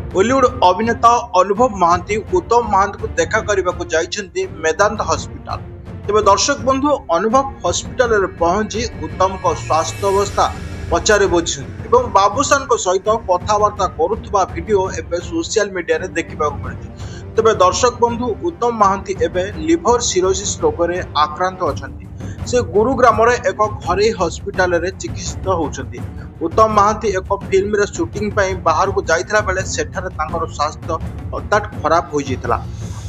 बॉलीवुड अभिनेता अनुभव महांती उत्तम महांती को देखा करने को जाइछन्ति मेदांत हॉस्पिटल। तेबे दर्शक बंधु अनुभव हॉस्पिटल रे पहुंची उत्तम को स्वास्थ्य अवस्था पचारे बुझिछन्ति एवं बाबूसान को सहित कथबार्ता करुवा वीडियो एबे सोशल मीडिया रे देखिबा को मिलुछि। तेबे दर्शक बंधु उत्तम महांती एबे लिवर सिरोसिस रोग रे आक्रांत अछन्ति। से गुरुग्राम रे एक घरे हॉस्पिटल रे चिकित्सित होउछन्ति। उत्तम महांती एक फिल्म रे शूटिंग पई बाहर को जाइथिला बेले सेठारे तांकर स्वास्थ्य हठात खराब हो जाइथिला।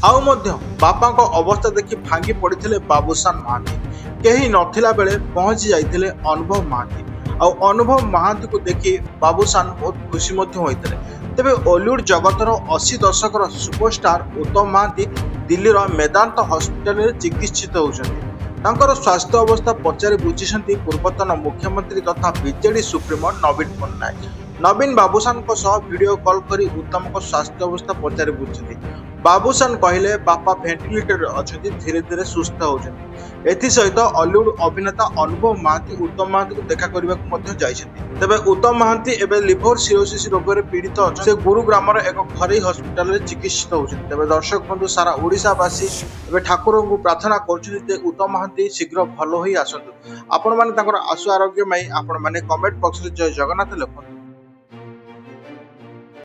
आउ मध्य बापा को अवस्था देखि भांगी पड़िथिले बाबूसान महांती। केही नथिला बेले पहुंची जाइथिले अनुभव महांती। आउ अनुभव महांती को देखि बाबूसान बहुत खुशी मध्य होइथिले। तेबे बॉलीवुड जगतर 80 दशकर सुपरस्टार उत्तम महांती दिल्ली रो मेदांत हॉस्पिटल रे चिकित्सित होउछन्ति। तांकर स्वास्थ्य अवस्था पचारि बुझिछन्ति पूर्वतन मुख्यमंत्री तथा बीजेडी सुप्रीमो नवीन पट्टनायक। नवीन बाबूसान को सह वीडियो कॉल करी उत्तम को स्वास्थ्य अवस्था पचारि बुझिछन्ति। बाबूसान कहले बापा वेंटिलेटर अछन्ति, धीरे धीरे सुस्थ होछन्ति। एथि सहित बॉलीवुड अभिनेता अनुभव महांती उत्तम महांती को देखा करबा को मध्य जाइछन्ति। तबे उत्तम महांती एबे लिवर सिरोसिस रोग रे पीड़ित अछन्ति। से गुरुग्राम रे एक घरे हॉस्पिटल रे चिकित्सित होछन्ति। तबे दर्शक बंधु सारा ओडिसा वासी एबे ठाकुर को प्रार्थना करछन्ति जे उत्तम महांती शीघ्र भलो होई आसन्तु। आपण माने तांकर आशु आरोग्य मई आपण माने कमेंट बॉक्स रे जय जगन्नाथ लिखନ୍ତୁ।